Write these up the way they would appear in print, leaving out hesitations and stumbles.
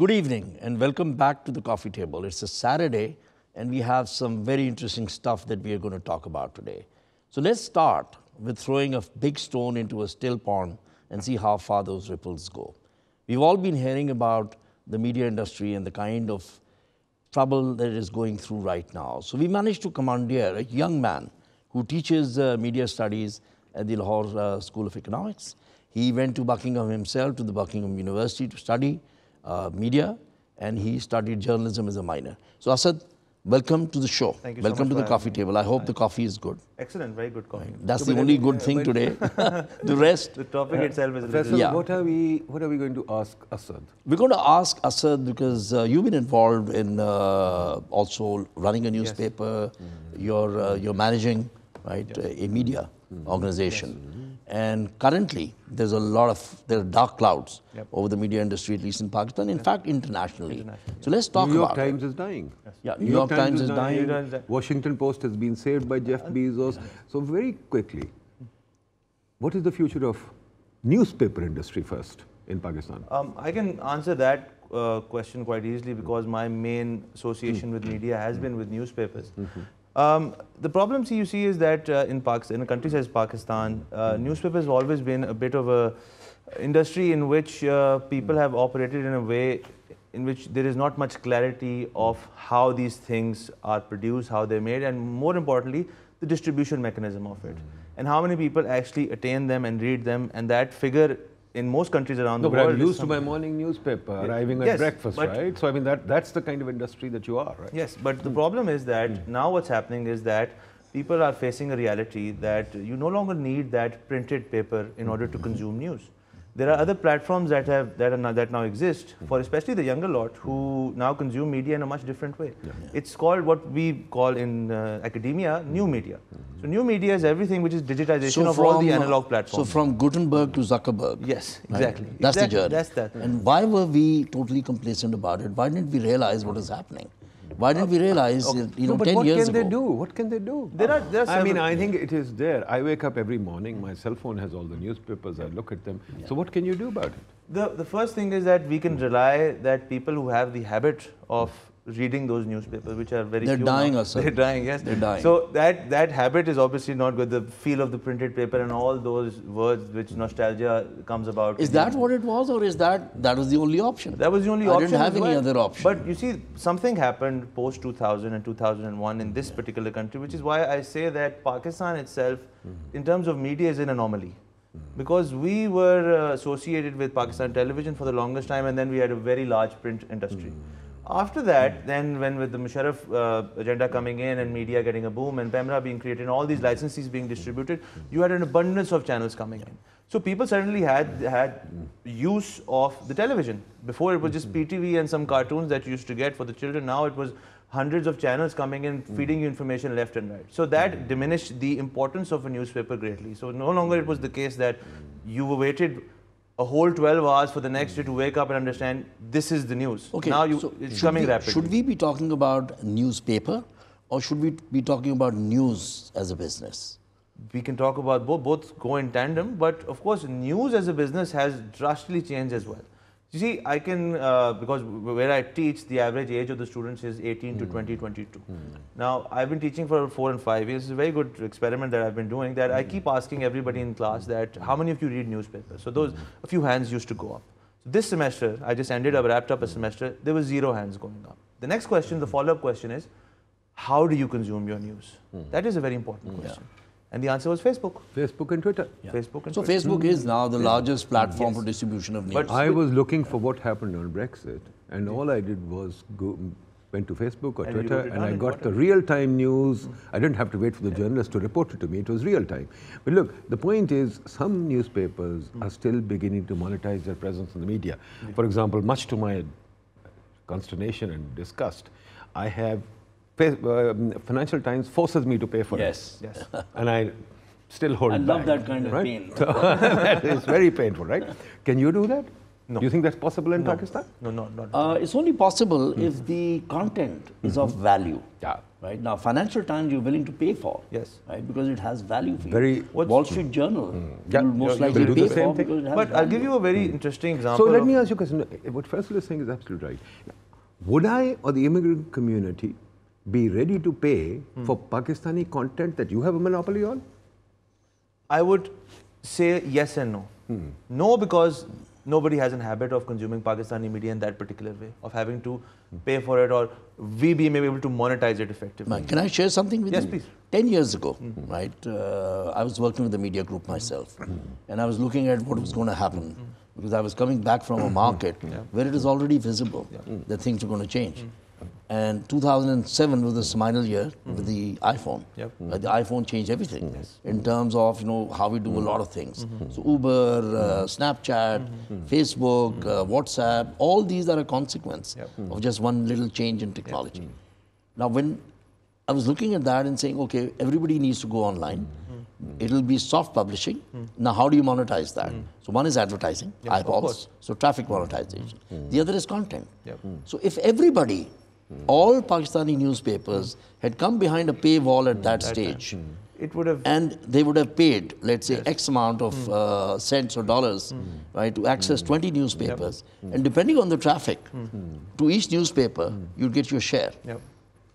Good evening and welcome back to the coffee table. It's a Saturday and we have some very interesting stuff that we are going to talk about today. So let's start with throwing a big stone into a still pond and see how far those ripples go. We've all been hearing about the media industry and the kind of trouble that it is going through right now. So we managed to commandeer a young man who teaches media studies at the Lahore School of Economics. He went to Buckingham himself, to the Buckingham University to study media, and he studied journalism as a minor. So Asad, welcome to the show. Thank you welcome so much to the coffee table. I hope the coffee is good. Excellent, very good coffee. That's the only good thing today. The rest. The topic itself is Professor, Yeah. what are we going to ask Asad? We're going to ask Asad because you've been involved in also running a newspaper. You're managing, right, a media organization. And currently, there are dark clouds over the media industry, at least in Pakistan, in fact, internationally. So let's talk New York about Times is dying. Yeah, New York Times is dying. Washington Post has been saved by Jeff Bezos. So very quickly, what is the future of newspaper industry first in Pakistan? I can answer that question quite easily because my main association with media has been with newspapers. The problem you see is that in Pakistan, in a country such as Pakistan, newspapers have always been a bit of a industry in which people have operated in a way in which there is not much clarity of how these things are produced, how they're made, and more importantly, the distribution mechanism of it. And how many people actually attain them and read them, and that figure in most countries around the world. I'm used to my morning newspaper arriving at breakfast, right? So I mean that's the kind of industry that you are, right? Yes, but the problem is that now what's happening is that people are facing a reality that you no longer need that printed paper in order to consume news. There are other platforms that now exist for especially the younger lot who now consume media in a much different way. It's called what we call in academia new media. So new media is everything which is digitization of all the analog platforms. So from Gutenberg to Zuckerberg. Yes, exactly. Right? That's the journey. That's that. And why were we totally complacent about it? Why didn't we realize what is happening? Why didn't we realize, 10 years ago? What can they do? There are I mean, I think it is there. I wake up every morning, my cell phone has all the newspapers, I look at them. So what can you do about it? The first thing is that we can rely that people who have the habit of reading those newspapers, which are very few. They're dying, They're dying, yes. They're dying. So that habit is obviously not good. The feel of the printed paper and all those words which nostalgia comes about. Is that what it was, or is that was the only option? That was the only option. I didn't have any other option. But you see, something happened post 2000 and 2001 in this particular country, which is why I say that Pakistan itself, in terms of media, is an anomaly. Because we were associated with Pakistan television for the longest time, and then we had a very large print industry. After that, then when with the Musharraf agenda coming in and media getting a boom and PEMRA being created and all these licenses being distributed, you had an abundance of channels coming in. So people suddenly had use of the television. Before it was just PTV and some cartoons that you used to get for the children. Now it was hundreds of channels coming in, feeding you information left and right. So that diminished the importance of a newspaper greatly. So no longer it was the case that you waited a whole 12 hours for the next day to wake up and understand this is the news. Okay, now it's coming rapidly. Should we be talking about newspaper or should we be talking about news as a business? We can talk about both go in tandem, but of course news as a business has drastically changed as well. You see, I can, because where I teach, the average age of the students is 18 to 20, 22. Now, I've been teaching for 4 and 5 years. It's a very good experiment that I've been doing, that I keep asking everybody in class that, how many of you read newspapers? So a few hands used to go up. So this semester, I just wrapped up a semester, there were 0 hands going up. The next question, the follow-up question is, how do you consume your news? That is a very important question. And the answer was Facebook. Facebook and Twitter. Facebook and so Twitter. Facebook is now the largest platform for distribution of news. But I was looking for what happened on Brexit, and all I did was went to Facebook or Twitter, and I got the real-time news. I didn't have to wait for the journalist to report it to me. It was real-time. But look, the point is, some newspapers are still beginning to monetize their presence in the media. For example, much to my consternation and disgust, I have Financial Times forces me to pay for it. Yes. And I still hold back. I love that kind of pain. So that is very painful, right? Can you do that? No. Do you think that's possible in Pakistan? No, not. It's only possible if the content is of value. Yeah. Right now, Financial Times you're willing to pay for. Yes. Right, because it has value for Very- you. Wall Street Journal Yeah. you will most You likely will do pay the same for thing. because it has But I'll value. give you a very interesting example. So let me ask you a question. What Faisal is saying is absolutely right. Would I or the immigrant community be ready to pay for Pakistani content that you have a monopoly on? I would say yes and no. No, because nobody has a habit of consuming Pakistani media in that particular way, of having to pay for it, or we being able to monetize it effectively. Can I share something with you? Yes, please. 10 years ago, right, I was working with the media group myself, and I was looking at what was going to happen, because I was coming back from a market where it is already visible that things are going to change. And 2007 was the seminal year with the iPhone. The iPhone changed everything in terms of how we do a lot of things. So Uber, Snapchat, Facebook, WhatsApp, all these are a consequence of just one little change in technology. Now, when I was looking at that and saying, okay, everybody needs to go online. It'll be soft publishing. Now, how do you monetize that? So one is advertising, eyeballs, so traffic monetization. The other is content. So if everybody, all Pakistani newspapers had come behind a paywall at that stage, it would have, and they would have paid, let's say, X amount of cents or dollars, right, to access 20 newspapers, and depending on the traffic to each newspaper, you'd get your share.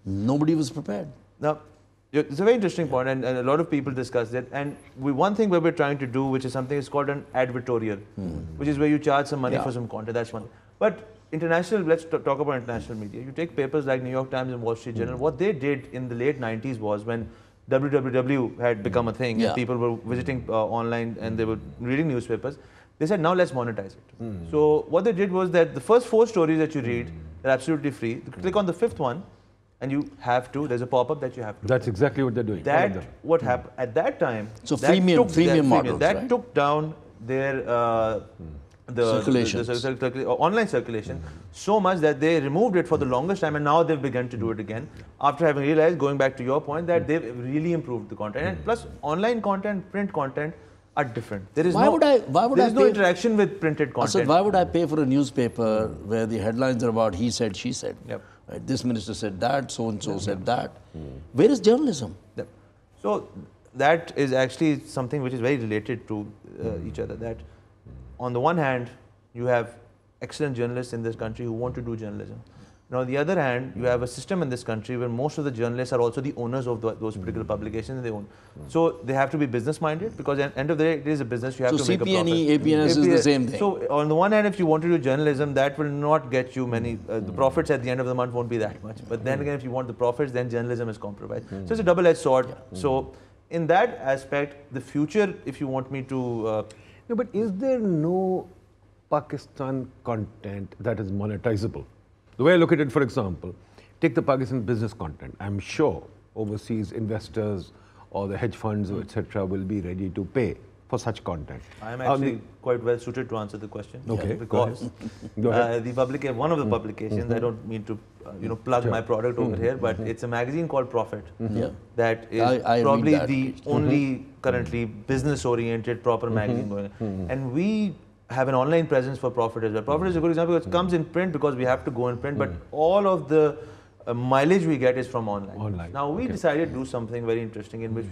Nobody was prepared. Now, it's a very interesting point, and a lot of people discuss it. And one thing where we're trying to do, which is something is called an advertorial, which is where you charge some money for some content. That's one. But international, let's talk about international media. You take papers like New York Times and Wall Street Journal. What they did in the late 90s was, when www had become a thing, and people were visiting online and they were reading newspapers, they said, now let's monetize it. So what they did was that the first 4 stories that you read are absolutely free. You click on the 5th one, and you have to, there's a pop-up that you have to. That's exactly what they're doing. That, what happened at that time, So that freemium models, that right? took down their the online circulation so much that they removed it for the longest time, and now they've begun to do it again after having realized, going back to your point, that they've really improved the content. And plus, online content, print content are different. There is no interaction with printed content. So why would I pay for a newspaper where the headlines are about he said, she said? Right? This minister said that, so-and-so said that. Where is journalism? So that is actually something which is very related to each other. That on the one hand, you have excellent journalists in this country who want to do journalism. Now, on the other hand, you have a system in this country where most of the journalists are also the owners of those particular publications they own. So they have to be business-minded, because at the end of the day, it is a business. You have to make a profit. So CPNE, APNS is the same thing. So on the one hand, if you want to do journalism, that will not get you many. The profits at the end of the month won't be that much. But then again, if you want the profits, then journalism is compromised. So it's a double-edged sword. So in that aspect, the future, if you want me to... No, but is there no Pakistan content that is monetizable? The way I look at it, for example, take the Pakistan business content. I'm sure overseas investors or the hedge funds, etc., will be ready to pay for such content. I am actually quite well suited to answer the question. Okay, because Go ahead. one of the publications, I don't mean to plug my product over here, but it's a magazine called Profit. That is probably the only currently business-oriented proper magazine going on. And we have an online presence for Profit as well. Profit is a good example. It comes in print because we have to go in print, but all of the mileage we get is from online. Now, we decided to do something very interesting in which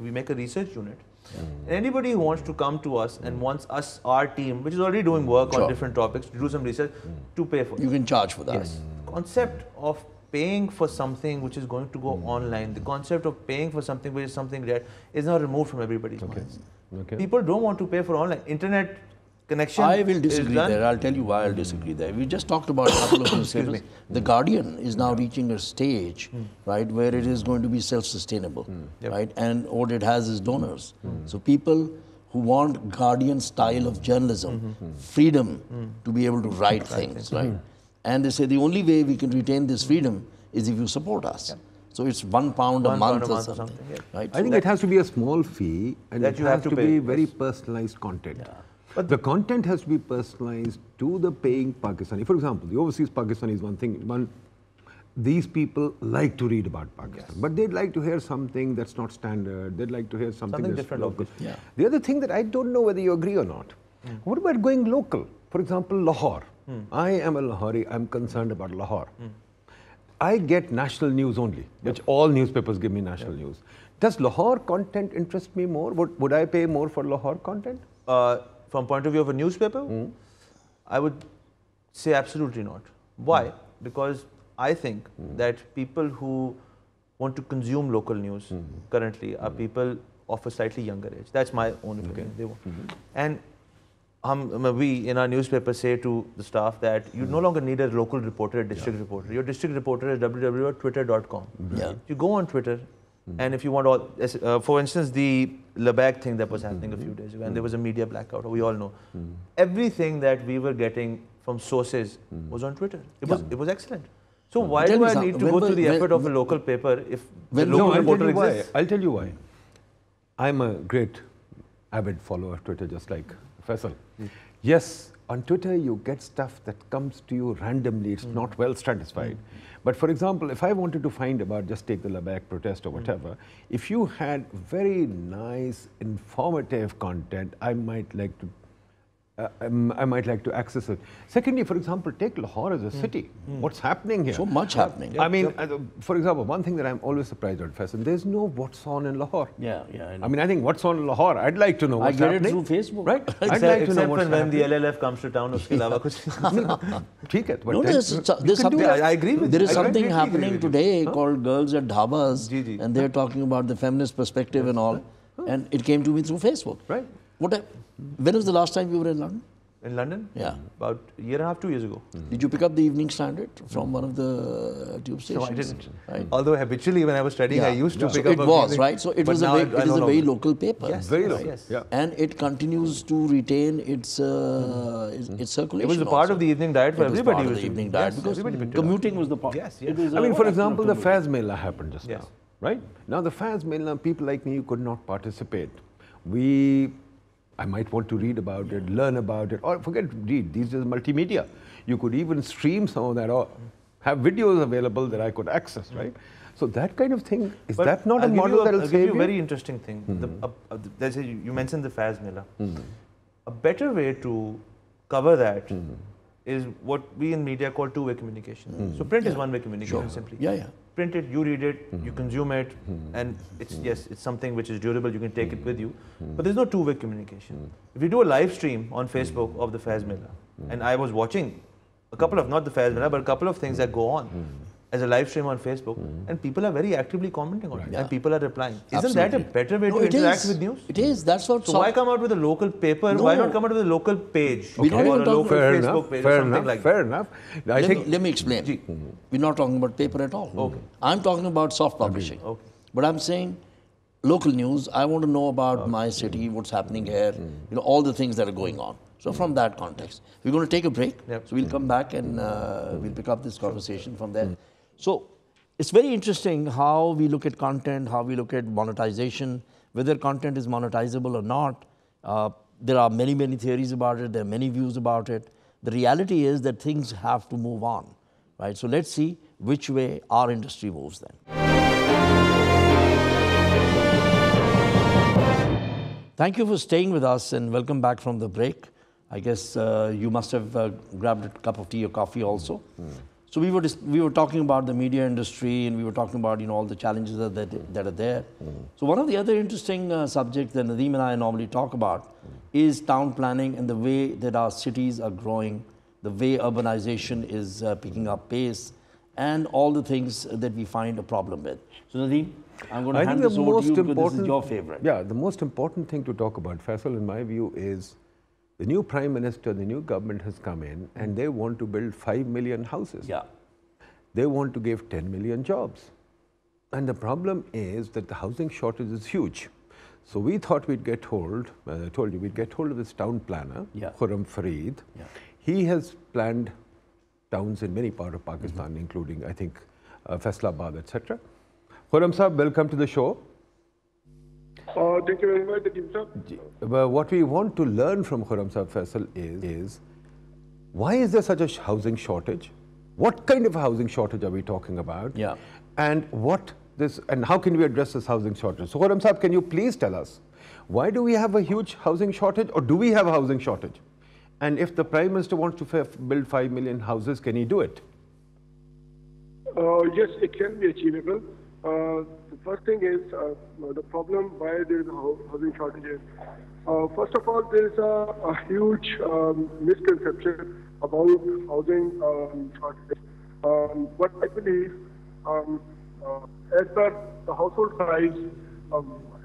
we make a research unit. And anybody who wants to come to us and wants us, our team, which is already doing work on different topics, to do some research, to pay for it. You can charge for that. Yes. Concept of paying for something which is going to go online, the concept of paying for something which is something rare, is now removed from everybody's minds. People don't want to pay for online. Internet connection. I will disagree there. I'll tell you why I'll disagree there. We just talked about a couple of newspapers. The Guardian is now reaching a stage, right, where it is going to be self-sustainable, right, and what it has is donors. So people who want Guardian style of journalism, freedom to be able to write things, right, and they say the only way we can retain this freedom is if you support us. So it's £1 a month or something. Right? I think it has to be a small fee, and it has to be very personalized content. But the content has to be personalized to the paying Pakistani. For example, the overseas Pakistani is one thing. These people like to read about Pakistan, but they'd like to hear something that's not standard. They'd like to hear something that's different, local. obviously. The other thing that I don't know whether you agree or not, What about going local? For example, Lahore. I am a Lahori, I'm concerned about Lahore. I get national news only, which all newspapers give me national news. Does Lahore content interest me more? Would I pay more for Lahore content? From point of view of a newspaper, I would say absolutely not. Why? Because I think that people who want to consume local news currently are people of a slightly younger age. That's my own opinion. They want. And we in our newspaper say to the staff that you no longer need a local reporter, a district reporter. Your district reporter is www.twitter.com. You go on Twitter, and if you want all, for instance, the Labag thing that was happening a few days ago, and there was a media blackout, we all know. Everything that we were getting from sources was on Twitter. It was excellent. So why do I need to go through the effort of a local paper if the local reporter exists? I'll tell you why. I'm a great avid follower of Twitter, just like Faisal. Yes, on Twitter you get stuff that comes to you randomly. It's not well stratified. But for example, if I wanted to find about, just take the Labag protest or whatever, if you had very nice, informative content, I might like to access it. Secondly, for example, take Lahore as a city. What's happening here? So much happening. I mean, for example, one thing that I'm always surprised at, Faisal, there's no what's on in Lahore. Yeah. I mean, I think what's on in Lahore, I'd like to know what's happening. I get it through Facebook. Right? I'd like to know what's when the LLF comes to town, uske alawa kuch. No, there's something, I agree with there you. is something happening today called Girls at Dhabas, and they're talking about the feminist perspective and all, and it came to me through Facebook. Right. When was the last time you were in London? In London? Yeah. About a year and a half, 2 years ago. Did you pick up the Evening Standard from one of the tube stations? No, I didn't. Right. Although habitually when I was studying, I used to pick up it was, right? So it is a very local paper. Yes, very local. Yes. Yeah. And it continues to retain its circulation. It was a part of the evening diet for everybody. Part of the evening diet because commuting was the part. Yes. I mean, for example, the Faz Mela happened just now, right? Now, the Faz Mela, people like me could not participate. I might want to read about it, learn about it, or forget read. These are multimedia. You could even stream some of that or have videos available that I could access, right? So that kind of thing, is that not a model that will save you? I'll give you a very interesting thing. You mentioned the Faz Mela. A better way to cover that is what we in media call two-way communication. So print is one-way communication simply. Print it, you read it, you consume it, and it's something which is durable, you can take it with you. But there's no two-way communication. If you do a live stream on Facebook of the Faz Mela, and I was watching a couple of, not the Faz Mela, but a couple of things that go on as a live stream on Facebook, and people are very actively commenting on it, and people are replying. Isn't that a better way to interact with news? It is. That's what. So why come out with a local paper? Why not come out with a local page? We don't even or a local Facebook page or something like that? Fair enough. Let me explain. We're not talking about paper at all. Okay. I'm talking about soft publishing. Okay. But I'm saying local news. I want to know about my city, what's happening here, all the things that are going on. So from that context, we're going to take a break. So we'll come back and we'll pick up this conversation from there. So it's very interesting how we look at content, how we look at monetization, whether content is monetizable or not. There are many, many theories about it. There are many views about it. The reality is that things have to move on, right? So let's see which way our industry moves then. Thank you for staying with us and welcome back from the break. I guess you must have grabbed a cup of tea or coffee also. So we were talking about the media industry and we were talking about all the challenges that are there. So one of the other interesting subjects that Nadeem and I normally talk about is town planning and the way that our cities are growing, the way urbanization is picking up pace, and all the things that we find a problem with. So Nadeem, I'm going to hand this over to you because this is your favorite. Yeah, the most important thing to talk about, Faisal, in my view, is the new Prime Minister, the new government has come in and they want to build 5 million houses. Yeah. They want to give 10 million jobs. And the problem is that the housing shortage is huge. So we thought we'd get hold, as I told you, we'd get hold of this town planner, Khurram Fareed. He has planned towns in many parts of Pakistan, including, I think, Faisalabad, etc. Khurram Sahab, welcome to the show. Thank you very much, Nadeem sir. What we want to learn from Khurram Sahab, Faisal, is why is there such a housing shortage? What kind of a housing shortage are we talking about? Yeah. And how can we address this housing shortage? So Khurram Sahab, can you please tell us Why do we have a huge housing shortage, or do we have a housing shortage? And if the Prime Minister wants to build 5 million houses, can he do it? Yes, it can be achievable. The first thing is the problem why there is a housing shortage is, first of all, there is a huge misconception about housing shortage. What I believe, as per the household size,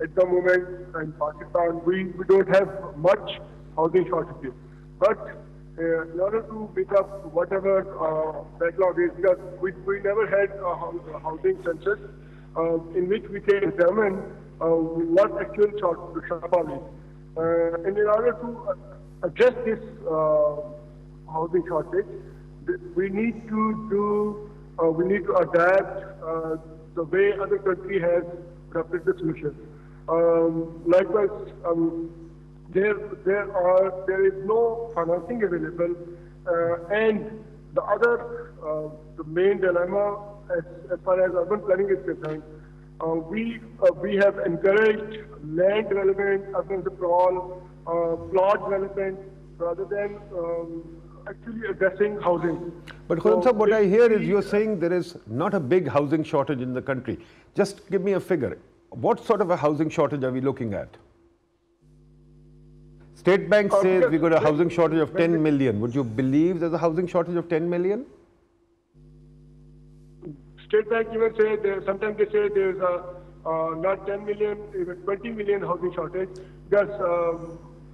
at the moment in Pakistan, we don't have much housing shortages. But in order to pick up whatever backlog is, because we never had a housing census in which we can determine what actual shortfall is. And in order to address this housing shortage, we need to adapt the way other country has adopted the solution. Likewise, there is no financing available, and the main dilemma as far as urban planning is concerned, we have encouraged land development, urban sprawl, plot development rather than actually addressing housing. But Khuram Sahab, what I hear is you're saying there is not a big housing shortage in the country. Just give me a figure. What sort of a housing shortage are we looking at? State Bank says we got a housing shortage of 10 million. Would you believe there's a housing shortage of 10 million? State Bank even say sometimes they say there's not 10 million, even 20 million housing shortage. Because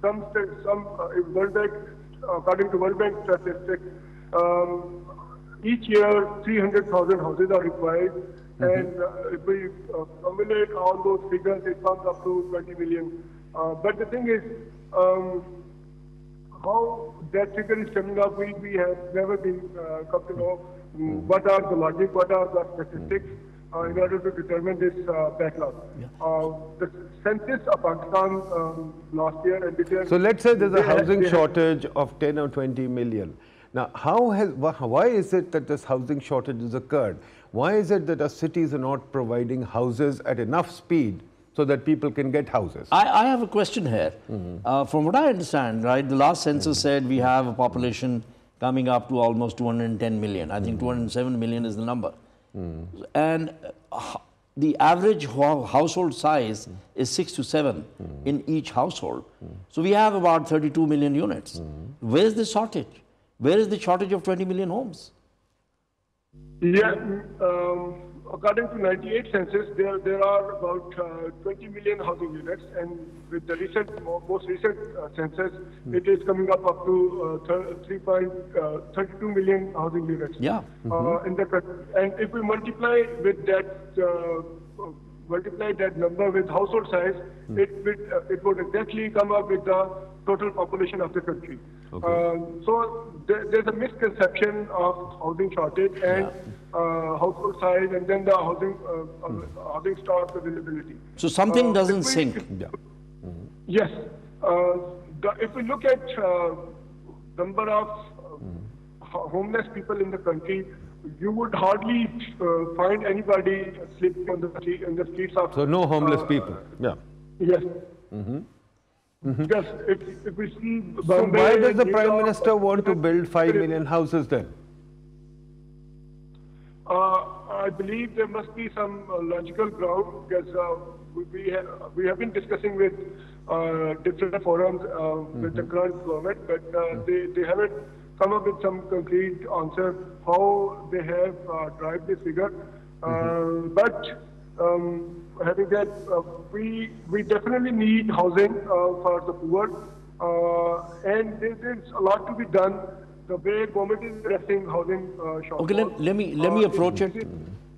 World Bank, according to World Bank statistics, each year 300,000 houses are required, and if we accumulate all those figures, it comes up to 20 million. But the thing is, how that figure is coming up, we have never been come to know what are the logic, what are the statistics in order to determine this backlog. The census of Pakistan last year and this year. So let's say there's a housing shortage of 10 or 20 million. Now, why is it that this housing shortage has occurred? Why is it that our cities are not providing houses at enough speed so that people can get houses? I have a question here. From what I understand, right, the last census said we have a population coming up to almost 210 million. I think 207 million is the number. And the average household size is 6 to 7 in each household. So we have about 32 million units. Where is the shortage? Where is the shortage of 20 million homes? Yeah, according to 98 census, there are about 20 million housing units, and with the most recent census, it is coming up to 32 million housing units. Yeah. In the country. And if we multiply with that, number with household size, it would exactly come up with the total population of the country. So there's a misconception of housing shortage and household size, and then the housing stock availability. So something doesn't sync. Yes. If we look at number of homeless people in the country, you would hardly find anybody sleeping on the streets of. So no homeless people. Yeah. Yes. Because if we see Bombay, so why does the New Prime York, Minister want to build 5 million houses then? I believe there must be some logical ground, because we have been discussing with different forums with the current government, but they haven't come up with some concrete answer how they have derived this figure. But having said, we definitely need housing for the poor, and there's a lot to be done. The way government is addressing housing shortfall. Okay, let me approach it.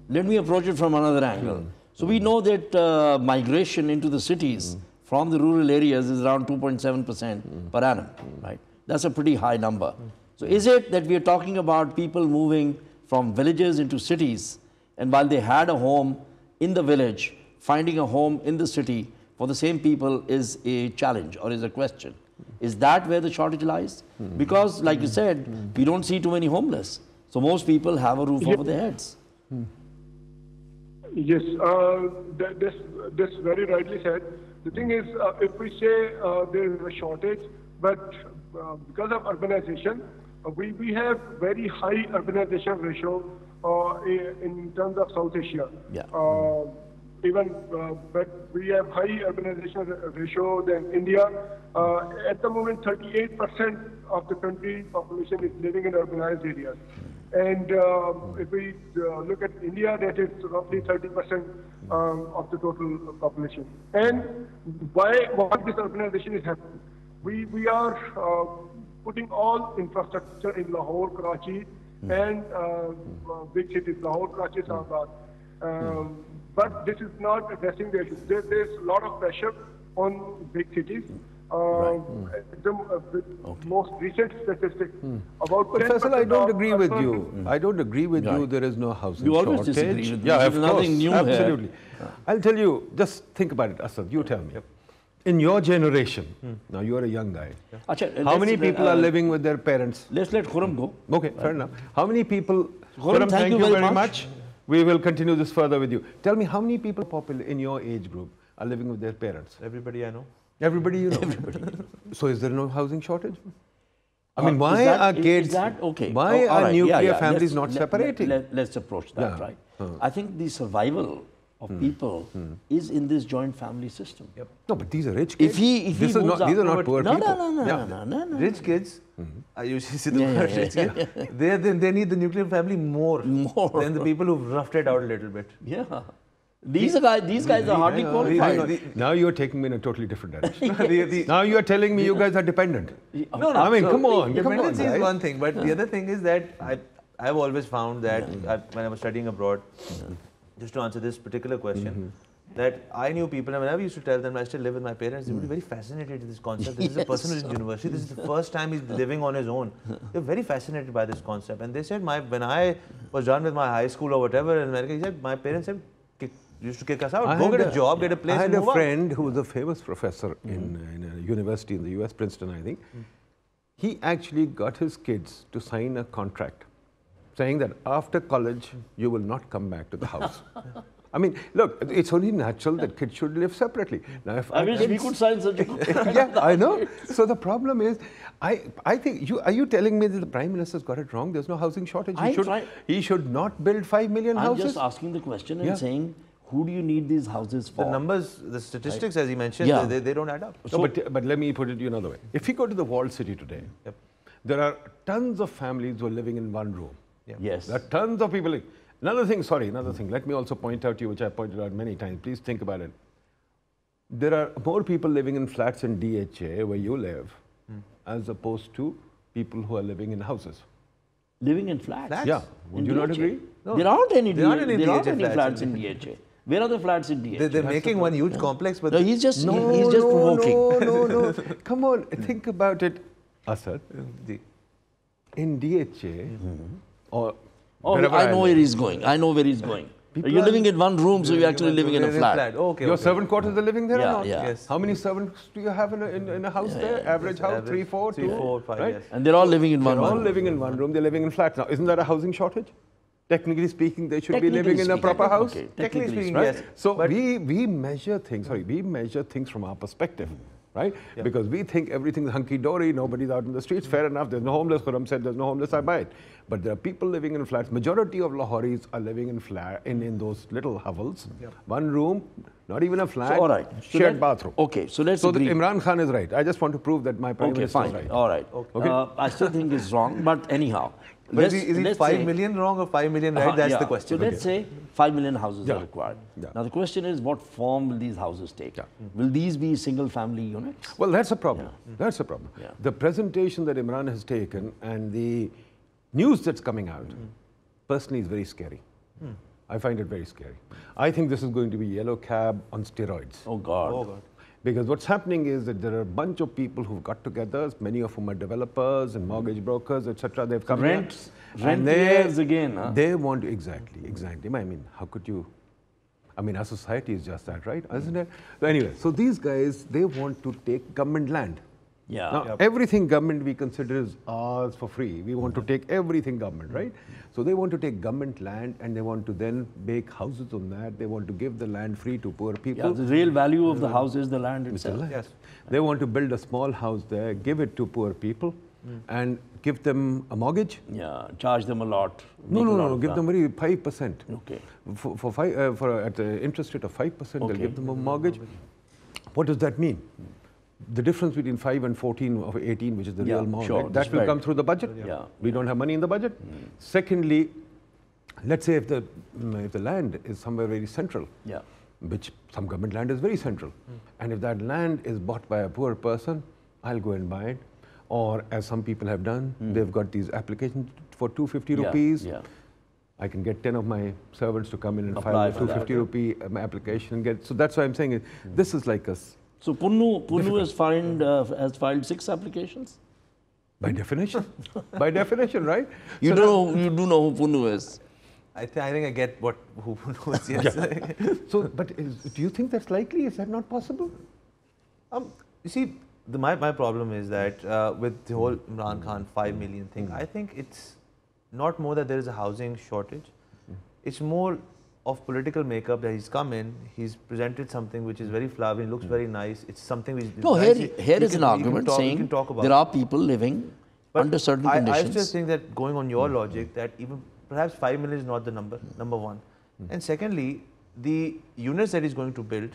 Let me approach it from another angle. So we know that migration into the cities from the rural areas is around 2.7% per annum, right? That's a pretty high number. So is it that we are talking about people moving from villages into cities, and while they had a home in the village, finding a home in the city for the same people is a challenge or is a question? Is that where the shortage lies? Because, like you said, we don't see too many homeless. So most people have a roof over their heads. Yes, that's very rightly said. The thing is, if we say there is a shortage, but because of urbanization, we have very high urbanization ratio in terms of South Asia. Yeah. But we have high urbanization ratio than India. At the moment, 38% of the country's population is living in urbanized areas. And if we look at India, that is roughly 30% of the total population. And why this urbanization is happening? We are putting all infrastructure in Lahore, Karachi, and big cities, Lahore, Karachi, Islamabad. But this is not addressing the issue. There's a lot of pressure on big cities. The most recent statistic about But Faisal, I don't agree with you. I don't agree with you. There is no housing You shortage. always disagree with me. Yeah, There's of nothing course. new Absolutely. here. I'll tell you, just think about it, Asad. You tell me. In your generation, now you are a young guy. Acha, How many people are living with their parents? Let's let Khurram go. Okay, fair enough. How many people? Khurram, thank you very much. We will continue this further with you. Tell me, how many people in your age group are living with their parents? Everybody I know. Everybody you know. So is there no housing shortage? I mean, why are kids? Is that okay? Why all are right. nuclear families not separating? Let's approach that, Yeah. right? I think the survival of people is in this joint family system. No, but these are rich kids. If he these are moves not. These are up- not poor no, people. No. Rich kids, I usually see the word rich kids, they need the nuclear family more than the people who've roughed it out a little bit. Yeah. These guys are hardly qualified. Now you're taking me in a totally different direction. Now you're telling me you guys are dependent. No. I mean, So come on. Dependency guys. is one thing, but the other thing is that I've always found that when I was studying abroad, just to answer this particular question, that I knew people, and whenever I used to tell them I still live with my parents, they would be very fascinated with this concept. This is a person who's in university, this is the first time he's living on his own. They're very fascinated by this concept. And they said, when I was done with my high school or whatever in America, he said, my parents said, used to kick us out. Go get a job, get a place. I had and a move friend who was a famous professor in a university in the US, Princeton, I think. He actually got his kids to sign a contract saying that after college, you will not come back to the house. I mean, look, it's only natural that kids should live separately. Now, if I wish we could sign such a yeah, I know. So the problem is, I think, are you telling me that the Prime Minister's got it wrong? There's no housing shortage. He should not build 5 million I'm houses. just asking the question and saying, who do you need these houses for? The numbers, the statistics, as he mentioned, they don't add up. No, but let me put it another way. If you go to the walled city today, there are tons of families who are living in one room. Yes. There are tons of people. Another thing, let me also point out to you, which I pointed out many times. Please think about it. There are more people living in flats in DHA, where you live, as opposed to people who are living in houses. Living in flats? Yeah. Would you not agree? No. There aren't any DHA flats in DHA. Where are the flats in DHA? They're making one huge complex, but No, he's just provoking. No. Come on, think about it, Asad. In DHA, or wherever I know live. where he's going. I know where he's going. You're living in one room, so you're actually living in a flat. Okay. Your servant quarters are living there or not? Yeah. Yes. How many servants do you have in a house there? Average house, 3, 4, 2? 3, 4, 5, right? yes. And they're all living in one They're all room. living in one room. They're living in flats. Now, isn't that a housing shortage? Technically speaking, they should be living in a proper house. Okay. Technically speaking, Right? yes. So we measure things. We measure things from our perspective, right? Because we think everything's hunky dory. Nobody's out in the streets. Fair enough. There's no homeless. Khurram said there's no homeless. I buy it. But there are people living in flats. Majority of Lahoris are living in those little hovels. One room, not even a flat. So, all right. Shared bathroom. Okay, so let's So agree. Imran Khan is right. I just want to prove that my Prime Minister is right. All right. Okay. I still think it's wrong, but anyhow. But is he let's 5 say- million wrong or 5 million right? That's the question. So let's say 5 million houses Yeah. are required. Yeah. Now the question is, what form will these houses take? Yeah. Will these be single family units? Well, that's a problem. That's a problem. Yeah. The presentation that Imran has taken and the news that's coming out, personally, is very scary. I find it very scary. I think this is going to be yellow cab on steroids. Oh God. Because what's happening is that there are a bunch of people who've got together, many of whom are developers and mortgage brokers, etc. They've come here. Rentiers again, huh? They want to, exactly. I mean, how could you? I mean, our society is just that, right? Isn't it? So anyway, so these guys, they want to take government land. Yeah. Now, everything government we consider is ours for free. We want to take everything government, right? So they want to take government land and they want to then make houses on that. They want to give the land free to poor people. Yeah, the real value of the house is the land itself. Yes. They want to build a small house there, give it to poor people, and give them a mortgage. Yeah, charge them a lot. No, give them only 5%. Okay. For at the interest rate of 5%, they'll give them a mortgage. What does that mean? The difference between 5 and 14 or 18, which is the real mortgage, sure, that will come through the budget. Yeah. We don't have money in the budget. Secondly, let's say if the land is somewhere very central, Yeah. which some government land is very central, and if that land is bought by a poor person, I'll go and buy it. Or as some people have done, they've got these applications for 250 rupees. Yeah. I can get 10 of my servants to come in and Apply file a for 250 rupee application and get. So that's why I'm saying this is like a. So Punnu has filed 6 applications? By definition. By definition, right? You do know who Punnu is. I think I get who knows. Yes. So, but do you think that's likely? Is that not possible? You see, my problem is that with the whole Imran Khan 5 million thing, I think it's not more that there is a housing shortage. It's more of political makeup that he's come in, he's presented something which is very flowery, looks very nice. It's something which No, here is an argument saying there are people living under certain conditions. I still think that going on your logic, that even perhaps 5 million is not the number one. And secondly, the units that he's going to build,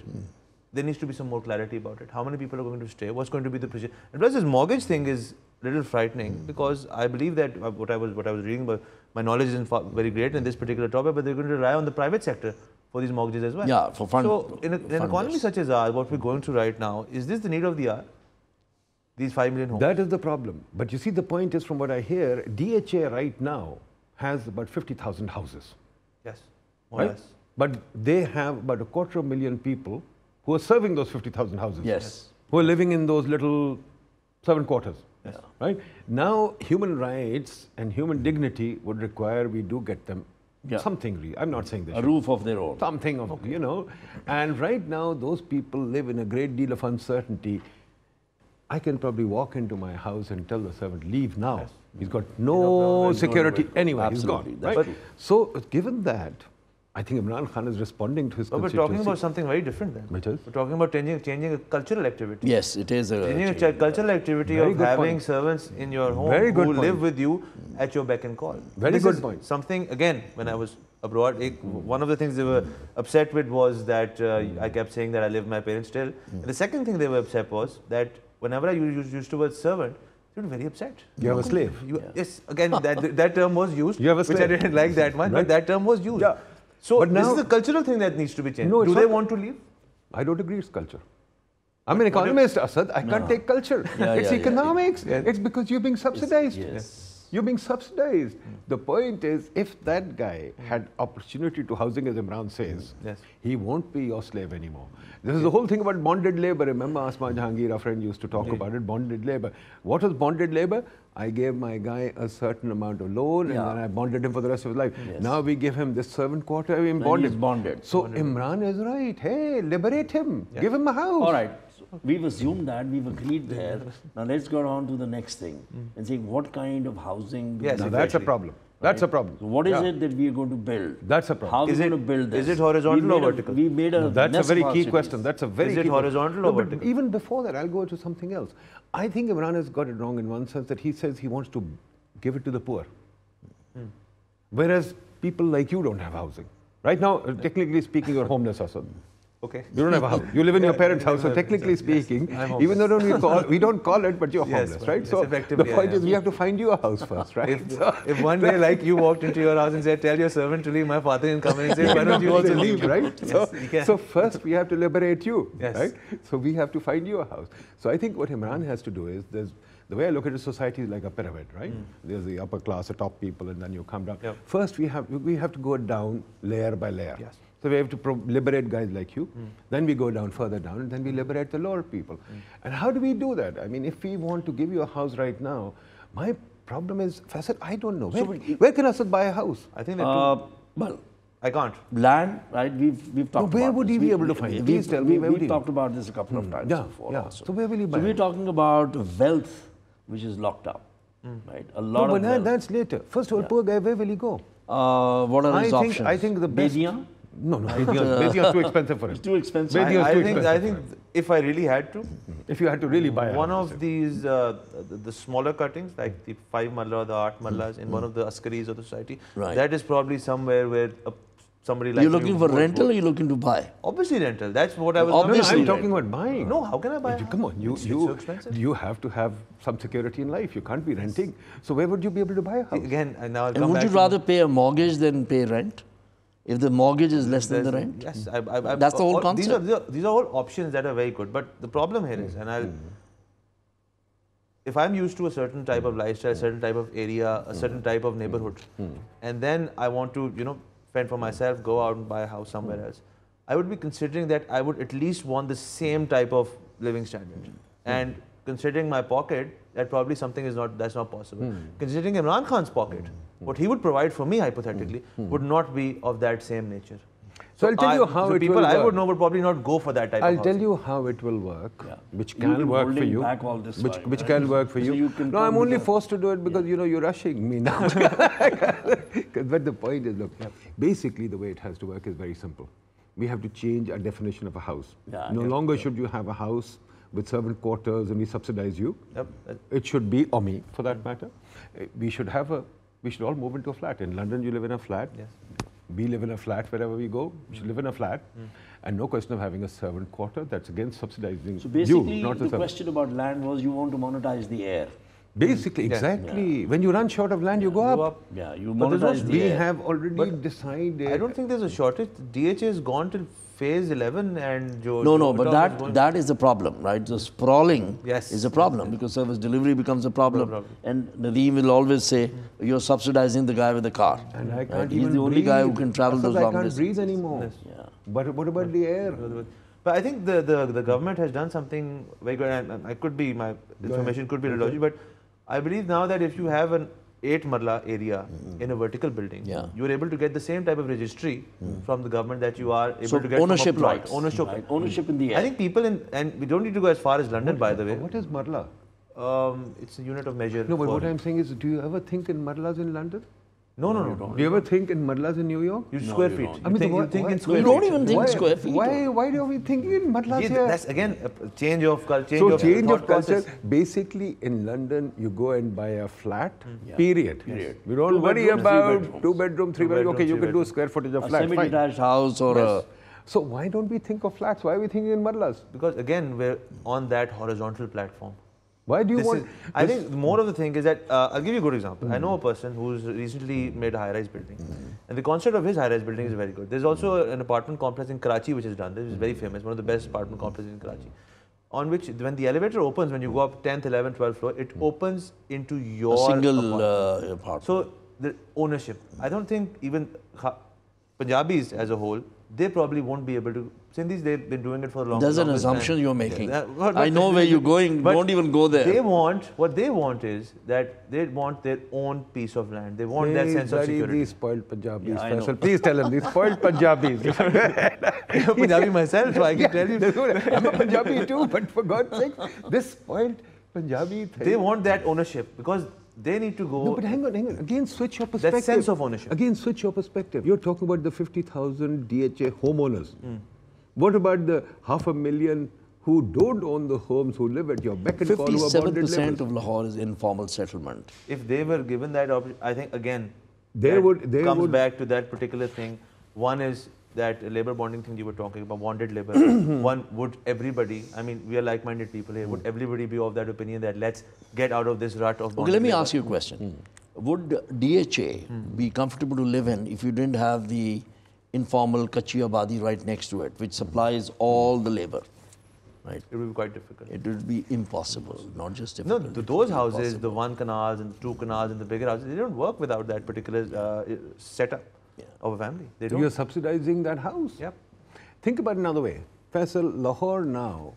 there needs to be some more clarity about it. How many people are going to stay? What's going to be the position? And plus, this mortgage thing is a little frightening because I believe that what I was reading, but my knowledge isn't very great in this particular topic, but they're going to rely on the private sector for these mortgages as well. Yeah, for fund. So, in an economy such as ours, what we're going through right now, is this the need of the hour? These 5 million homes? That is the problem. But you see, the point is, from what I hear, DHA right now has about 50,000 houses. Yes, more or Right? less. But they have about 250,000 people who are serving those 50,000 houses. Yes. Who are living in those little 7 quarters. Yes. Right? Now, human rights and human dignity would require we do get them something real. I'm not saying this. A roof of their own. Something of, you know. And right now, those people live in a great deal of uncertainty. I can probably walk into my house and tell the servant, leave now. Yes. He's got no security anyway. He's gone. Right? But so, given that, I think Imran Khan is responding to his But we're talking about something very different then. Which is? We're talking about changing a cultural activity. yes, it is a Changing a cultural activity Very of good having point. servants in your home Very good who point. live with you at your beck and call. Very This good is point. Something, again, when I was abroad, one of the things they were upset with was that I kept saying that I live with my parents still. And the second thing they were upset was that whenever I used the word servant, they were very upset. You have a slave. Yes, again, that term was used, You have a which I slave. didn't like that much, Right. but that term was used. Yeah. So But this now- is a cultural thing that needs to be changed. No, it's Do they not- want to leave? I don't agree it's culture. I'm an economist, Asad. I can't take culture. It's economics. It's because you're being subsidized. yes. You're being subsidized. The point is, if that guy had opportunity to housing, as Imran says, Yes. he won't be your slave anymore. This is the whole thing about bonded labor. Remember, Asma Jahangir, our friend, used to talk about it, bonded labor. What was bonded labor? I gave my guy a certain amount of loan and then I bonded him for the rest of his life. Yes. Now we give him this servant quarter, we Then bonded. he's bonded. So Imran is right. Hey, liberate him. Give him a house. All right. So we've assumed that, we've agreed there. Now let's go on to the next thing and see what kind of housing. do Yes, we Now need? that's a problem. That's a problem. So what is Yeah. it that we are going to build? That's a problem. How are we Is going it- to build this? is it horizontal or vertical? We made a That's a mess very of our key cities. question. That's a very Is it key horizontal question. or No, but vertical? even before that, I'll go to something else. I think Imran has got it wrong in one sense that he says he wants to give it to the poor. Whereas people like you don't have housing. Right now, technically speaking, you're homeless, Asad. Okay. You don't have a house. You live in your parents' house, so technically speaking, I'm even though we don't call it, but you're Yes, homeless, right? yes, So the effectively, point I is am. we have to find you a house first, right? If one day, like you walked into your house and said, "Tell your servant to leave," my father will come in and say, "Why don't you also leave?" right? Yes, you can. So first we have to liberate you, Yes. right? So we have to find you a house. So I think what Imran has to do is, the way I look at it, society is like a pyramid, right? There's the upper class, the top people, and then you come down. Yep. First we have to go down layer by layer. Yes. So we have to liberate guys like you. Then we go down further down, and then we liberate the lower people. And how do we do that? I mean, if we want to give you a house right now, my problem is, Faisal, I don't know. Where can Asad buy a house? I think that Well, I can't. Land, right? We've talked where about would this. he be able to find it? Please tell me, where would We've he? talked about this a couple of times before also. So where will he buy So we're it? talking about wealth which is locked up, right? A lot No, of but wealth. that's later. First of all, poor guy, where will he go? What are his options? I think the best. Bedia? No, Bedia is too expensive for him. It's too expensive. Bedia is too expensive. I think if I really had to, If you had to really buy a one house, of these, the smaller cuttings, like the 5 marla or the 8 marlas in one of the askaris of the society, Right. that is probably somewhere where somebody like You're looking for rental or you're looking to buy? Obviously rental. That's what I was Obviously I'm rental. talking about buying. No, how can I buy a Come house? on, It's so expensive. you have to have some security in life. You can't be renting. So where would you be able to buy a house? Again, and now I'll And come would back you to- rather pay a mortgage than pay rent? If the mortgage is less than the rent? Yes, That's the whole concept. These are all options that are very good. But the problem here is, if I'm used to a certain type of lifestyle, a certain type of area, a certain type of neighborhood, and then I want to, fend for myself, go out and buy a house somewhere else, I would be considering that I would at least want the same type of living standard. And considering my pocket, that probably something that's not possible. Considering Imran Khan's pocket, what he would provide for me hypothetically would not be of that same nature. So I'll tell you how it people will I work. would know would probably not go for that type of I'll house. tell you how it will work, which You've can been work for holding you. back all this Which while, which right? can work for So you. you can No, come I'm with only the- forced to do it because you're rushing me now. But the point is, look, basically the way it has to work is very simple. We have to change our definition of a house. Yeah, No longer should you have a house with servant quarters and we subsidize you. Yep. It should be, or me for that matter. We should all move into a flat. In London, you live in a flat. Yes. We live in a flat wherever we go. We should live in a flat. And no question of having a servant quarter. That's against subsidizing So basically, you, not the the servant. question about land was you want to monetize the air. Basically, exactly. When you run short of land, you go up. Yeah, you But there's monetize the We air. have already decided. I don't think there's a shortage. DHA has gone till phase 11 and No, but that is the problem, right? The sprawling Yes. is a problem because service delivery becomes a problem. And Nadeem will always say, you're subsidizing the guy with the car. And I Right? can't He's even the only guy who breathe. can travel After those that, long I can't distances. breathe anymore. Yeah. But what about the air? But I think the government has done something very good. And I could be, my information could be dodgy, but I believe now that if you have an 8 marla area in a vertical building, you are able to get the same type of registry from the government that you are able So to get ownership from a plot. rights. Ownership. Right. Ownership in the air. I think people and we don't need to go as far as London, by the way. What is marla? It's a unit of measure. No, but for- what I'm saying is, do you ever think in marlas in London? No. Do you ever think in marlas in New York? You square feet. I mean, you think in square You feet. don't even think why, square feet. Why are we thinking in marlas Yeah, here? that's again a change of culture. So change thought of culture. process. Basically, in London, you go and buy a flat. Period. We don't 2 worry bedrooms, 3 about bedrooms. 2 bedroom, 3 bedroom. Okay, you can do bedrooms. square footage of A flat. Fine. semi-detached house or a... So why don't we think of flats? Why are we thinking in marlas? Because again, we're on that horizontal platform. Why do you want? I think more of the thing is that I'll give you a good example. I know a person who's recently made a high-rise building, and the concept of his high-rise building is very good. There's also an apartment complex in Karachi which is done. This is very famous, one of the best apartment complexes in Karachi, on which when the elevator opens, when you go up 10th, 11th, 12th floor, it opens into your A single apartment. apartment. So the ownership. I don't think even Punjabis as a whole, they probably won't be able to. Sindhis, they've been doing it for a long time. That's an assumption you're making. But I know where you're going. but Don't even go there. What they want is that they want their own piece of land. They want that sense of security. These spoiled Punjabis. Yeah, I know. Faisal, please tell them these spoiled Punjabis. I'm a Punjabi myself, so I can tell you. I'm a Punjabi too, but for God's sake, this spoiled Punjabi thing. They want that ownership because they need to go. No, but hang on. Again, switch your perspective. sense of ownership. Again, switch your perspective. You're talking about the 50,000 DHA homeowners. What about the 500,000 who don't own the homes, who live at your beck and call, who are bonded 57% livers? of Lahore is informal settlement. If they were given that opportunity, I think again, They that would- comes back to that particular thing. One is that labor bonding thing you were talking about, bonded labor. One, would everybody, I mean, we are like-minded people here, would everybody be of that opinion that let's get out of this rut of bonded Okay, let me labor? ask you a question. Would DHA be comfortable to live in if you didn't have the informal Kachi Abadi right next to it, which supplies all the labor? Right? It would be quite difficult. It would be impossible, not just No, difficult. those houses, the 1 canals and the 2 canals and the bigger houses, they don't work without that particular setup of a family. They don't. You're subsidizing that house. Yep. Think about it another way. Faisal, Lahore now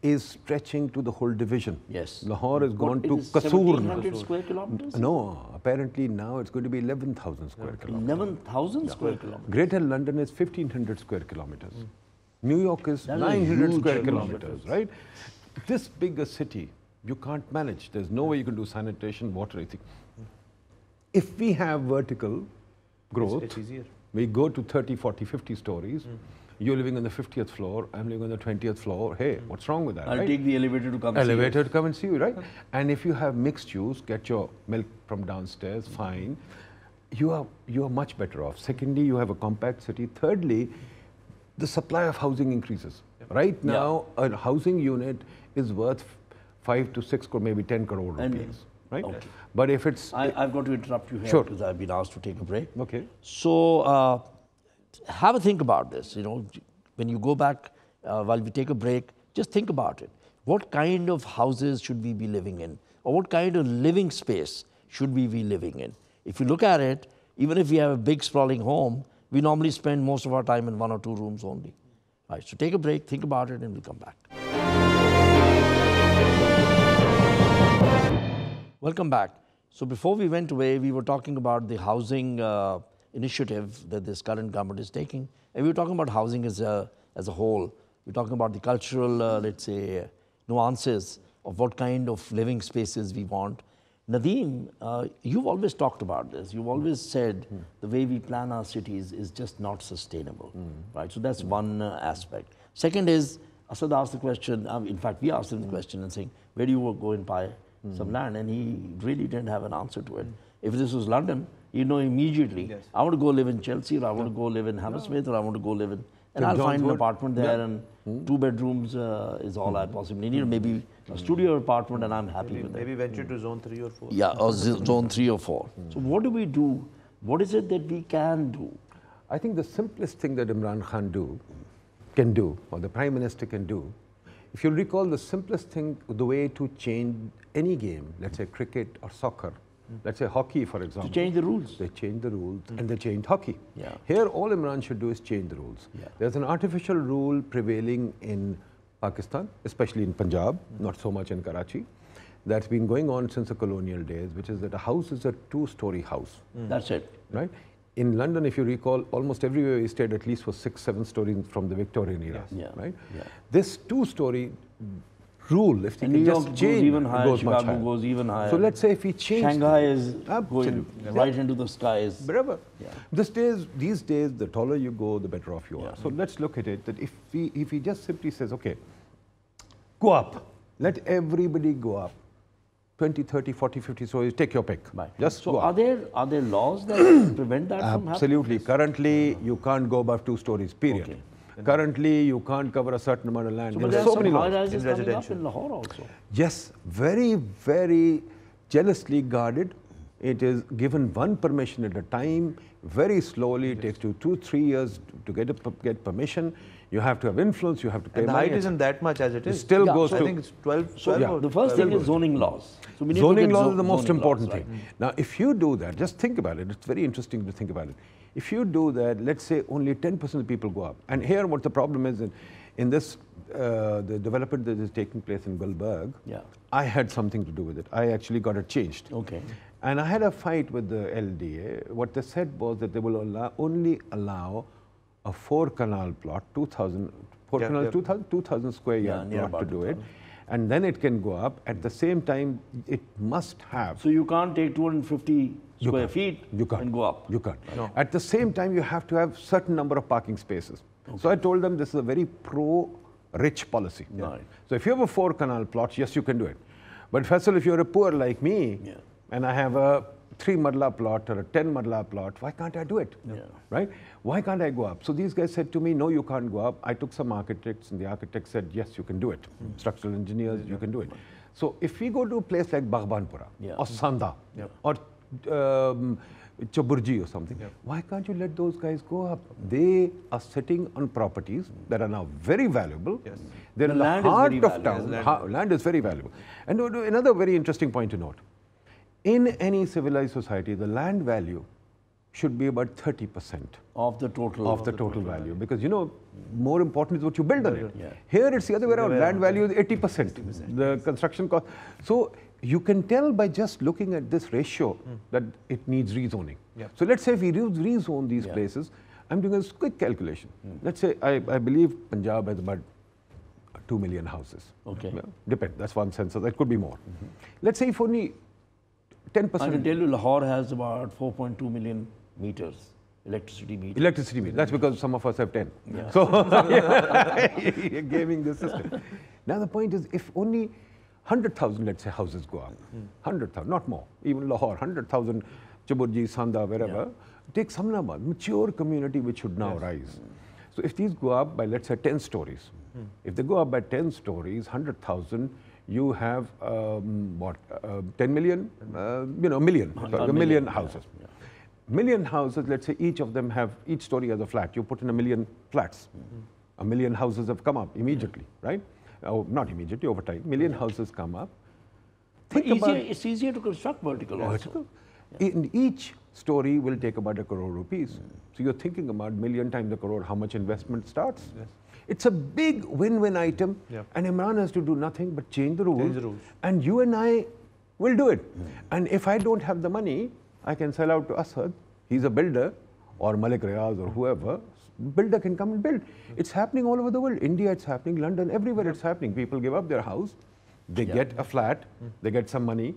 is stretching to the whole division. Yes. Lahore has gone to Kasoor. 1,700 square kilometers? No, apparently now it's going to be 11,000 square kilometers. 11,000 square kilometers? Greater London is 1,500 square kilometers. New York is That's 900 huge square kilometers. kilometers, right? This big a city, you can't manage. There's no way you can do sanitation, water, anything. If we have vertical growth, It's easier. we go to 30, 40, 50 stories. You're living on the 50th floor, I'm living on the 20th floor. Hey, what's wrong with that? I'll right? take the elevator to come Elevator to come and see you, right? And if you have mixed use, get your milk from downstairs, fine. You are much better off. Secondly, you have a compact city. Thirdly, the supply of housing increases. Right now, a housing unit is worth 5 to 6 crore, maybe 10 crore rupees, right? Okay. But if it's... I've got to interrupt you here Sure. because I've been asked to take a break. Okay. So have a think about this. You know, when you go back while we take a break, just think about it. What kind of houses should we be living in, or what kind of living space should we be living in? If you look at it, even if we have a big sprawling home, we normally spend most of our time in 1 or 2 rooms only. All right, so take a break, think about it, and we'll come back. Welcome back. So before we went away, we were talking about the housing initiative that this current government is taking. And we were talking about housing as a whole. We're talking about the cultural, let's say, nuances of what kind of living spaces we want. Nadeem, you've always talked about this. You've always said the way we plan our cities is just not sustainable, right? So that's one aspect. Second is, Asad asked the question, in fact, we asked him the question and saying, where do you go and buy some land? And he really didn't have an answer to it. If this was London, you know immediately, I want to go live in Chelsea, or I want to go live in Hammersmith, or I want to go live in, and I'll find an apartment there, and 2 bedrooms is all I possibly need. Maybe a studio apartment, and I'm happy with it. Maybe venture to zone 3 or 4. Yeah, or zone 3 or 4. So what do we do? What is it that we can do? I think the simplest thing that Imran Khan can do, or the Prime Minister can do, if you'll recall, the simplest thing, the way to change any game, let's say cricket or soccer, let's say hockey, for example. To change the rules. They changed the rules and they changed hockey. Yeah. Here, all Imran should do is change the rules. Yeah. There's an artificial rule prevailing in Pakistan, especially in Punjab, not so much in Karachi, that's been going on since the colonial days, which is that a house is a 2-story house. That's it. Right? In London, if you recall, almost everywhere we stayed at least for 6, 7 stories from the Victorian era. Yeah. Right? Yeah. This 2-story rule, if we And can New York just change, goes even higher, goes much Chicago higher. goes even higher. So let's say if we change... Shanghai is Absolutely. going right into the skies. Barabar. Yeah. These days, the taller you go, the better off you are. So let's look at it, that if he just simply says, okay, go up, let everybody go up, 20, 30, 40, 50 stories, take your pick. Right. Just So go are up. there laws that prevent that from happening? Absolutely. Currently, you can't go above 2 stories, period. Okay. Currently, you can't cover a certain amount of land. So, but There there are are so many some laws. high-rises In coming up residential. in Lahore also. Yes, very, very jealously guarded. It is given one permission at a time, very slowly. It takes you 2-3 years to get permission. You have to have influence, you have to pay And the money. height isn't that much as it is. still Yeah, goes so to... I think it's 12. So 12 or the first 12 thing is zoning laws. So we need to Zoning get laws is the most zoning important laws, thing. right? Now, if you do that, just think about it. It's very interesting to think about it. If you do that, let's say only 10% of people go up. And here what the problem is, in this, the development that is taking place in Gulberg, Yeah. I had something to do with it. I actually got it changed. Okay. And I had a fight with the LDA. What they said was that they will only allow a 4-canal plot, 2,000 square yard near plot to about do it. And then it can go up. At the same time, it must have... So you can't take 250 square feet You can't. and go up. You can't. No. At the same time, you have to have certain number of parking spaces. So I told them this is a very pro-rich policy. Right. So if you have a 4-canal plot, yes, you can do it. But Faisal, if you're a poor like me, Yeah. and I have a 3-marla plot or a 10-marla plot, why can't I do it? Yeah. Right? Why can't I go up? So these guys said to me, no, you can't go up. I took some architects, and the architects said, yes, you can do it. Structural engineers, you can do it. So if we go to a place like Baghbanpura Yeah. or Sanda or Chaburji or something, why can't you let those guys go up? They are sitting on properties that are now very valuable. Yes. They're The in the land is heart very of valuable. town. Land is very valuable. And another very interesting point to note. In any civilized society, the land value should be about 30% of the total value, because more important is what you build on it. Yeah. Here it's the other way around. Land value is 80%. The construction cost. So you can tell by just looking at this ratio that it needs rezoning. Yeah. So let's say if we rezone these places, I'm doing a quick calculation. Let's say I believe Punjab has about 2 million houses. Okay. Yeah, depends. That's one census. That could be more. Let's say if only 10%. I can tell you Lahore has about 4.2 million meters, electricity meters. Electricity meter. That's because some of us have 10. Yeah. So you're gaming the system. Now the point is, if only 100,000, let's say, houses go up, 100,000, not more, even Lahore, 100,000, Chaburji, Sanda, wherever, take Samnabad, mature community which should now rise. So if these go up by, let's say, 10 stories, if they go up by 10 stories, 100,000, you have 10 million, a million houses. Million houses, let's say each of them have, each story has a flat. You put in 1 million flats. A million houses have come up immediately, right? Oh, not immediately, over time. Million houses come up. It's easier to construct vertical also. In each story will take about 1 crore rupees. So you're thinking about million times a crore, how much investment starts. Yes. It's a big win-win item, and Imran has to do nothing but change the rules. And you and I will do it. And if I don't have the money, I can sell out to Asad. He's a builder, or Malik Riaz, or whoever. Builder can come and build. It's happening all over the world. India, it's happening. London, everywhere it's happening. People give up their house, they get a flat, they get some money,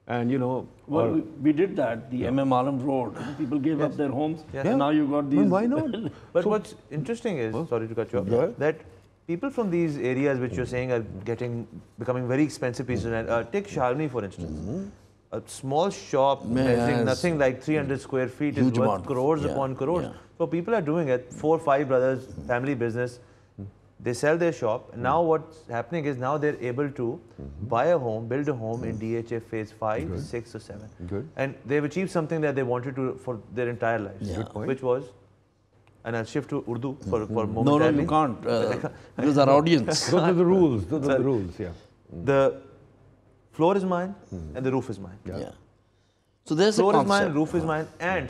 and Well, we did that, the MM Alam Road. People gave up their homes, and now you got these. Well, why not? But what's interesting is, sorry to cut you off, that people from these areas which you're saying are becoming very expensive pieces of land. Take Shalini, for instance. A small shop measuring nothing like 300 square feet is worth crores upon crores. So people are doing it, 4 or 5 brothers, family business. They sell their shop. And now what's happening is now they're able to buy a home, build a home in DHA phase 5, 6 or 7. Good. And they've achieved something that they wanted to for their entire lives. Good point. Which was, and I'll shift to Urdu for momentarily. No, you can't. Because our audience. Those are the rules. Those are the rules, yeah. The floor is mine and the roof is mine. Yeah. So there's Floor a is mine, concept. roof is mine, and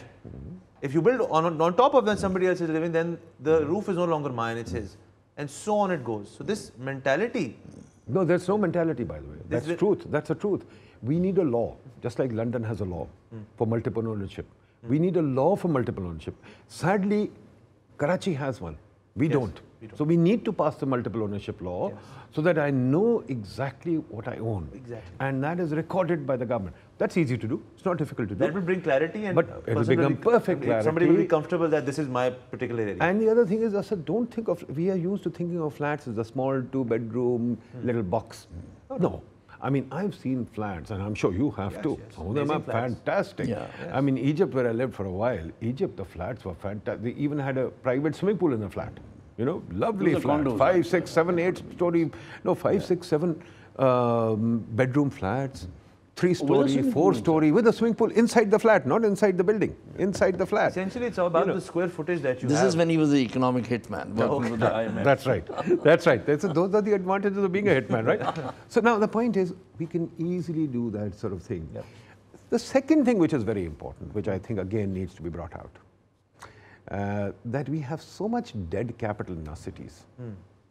if you build on top of that somebody else is living, then the roof is no longer mine, it's his. And so on it goes. So this mentality. No, there's no mentality, by the way. That's truth. That's the truth. We need a law, just like London has a law for multiple ownership. We need a law for multiple ownership. Sadly, Karachi has one. We don't. So we need to pass the multiple ownership law so that I know exactly what I own. Exactly. And that is recorded by the government. That's easy to do. It's not difficult to do. That will bring clarity, and But it will become perfect clarity. Somebody will be comfortable that this is my particular area. And the other thing is, Asad, don't think of, we are used to thinking of flats as a small 2-bedroom little box. No. I mean, I've seen flats, and I'm sure you have too. Yes. Some of them are fantastic. Yeah. I mean, Egypt, where I lived for a while, Egypt, the flats were fantastic. They even had a private swimming pool in the flat. Lovely Those are flat. condos. 5, 6, 7, 8 story, 5, 6, 7 bedroom flats. 3-story, 4-story, with a swimming pool inside the flat, not inside the building, inside the flat. Essentially, it's all about the square footage that you have. This is when he was the economic hitman, working with the IMF. That's right. That's right. Those are the advantages of being a hitman, right? So now the point is, we can easily do that sort of thing. Yep. The second thing which is very important, which I think again needs to be brought out, that we have so much dead capital in our cities.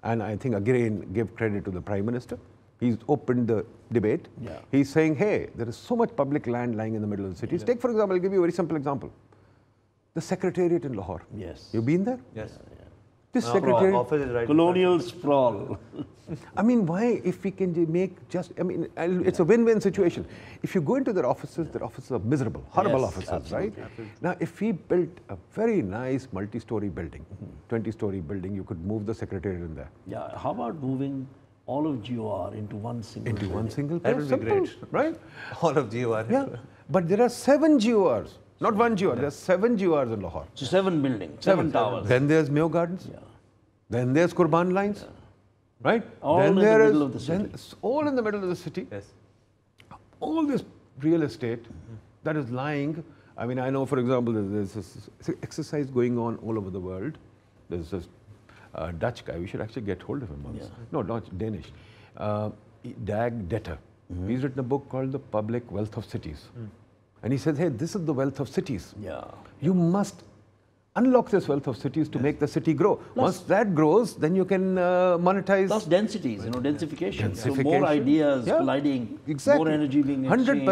And I think again, give credit to the Prime Minister. He's opened the debate. Yeah. He's saying, hey, there is so much public land lying in the middle of the cities. Take, for example, I'll give you a very simple example. The Secretariat in Lahore. Yes. You've been there? Yes. This Secretariat. Office is right. Colonial sprawl. I mean, why, if we can make just, I mean, it's a win-win situation. If you go into their offices are miserable, horrible Yes, offices, absolutely. right? Now, if we built a very nice multi-story building, 20-story building, you could move the Secretariat in there. Yeah. How about moving all of GOR into one single Into one building? single That place, would be simple, great. right? All of GOR. Yeah, but there are 7 GORs, not 1 GOR, there are 7 GORs in Lahore. So 7 buildings, 7 towers. Then there's Mayo Gardens. Yeah. Then there's Qurban Lines, right? All then in the there middle is- of the city. then it's all in the middle of the city. Yes. All this real estate that is lying. I mean, I know, for example, there's this exercise going on all over the world. There's this Dutch guy. We should actually get hold of him once. Yeah. No, Dutch, Danish. Dag Detter. He's written a book called The Public Wealth of Cities. And he says, hey, this is the wealth of cities. Yeah. You must unlock this wealth of cities to make the city grow. Once that grows, then you can monetize. Plus densities, densification. So Densification. more ideas colliding, Exactly. more energy being exchanged.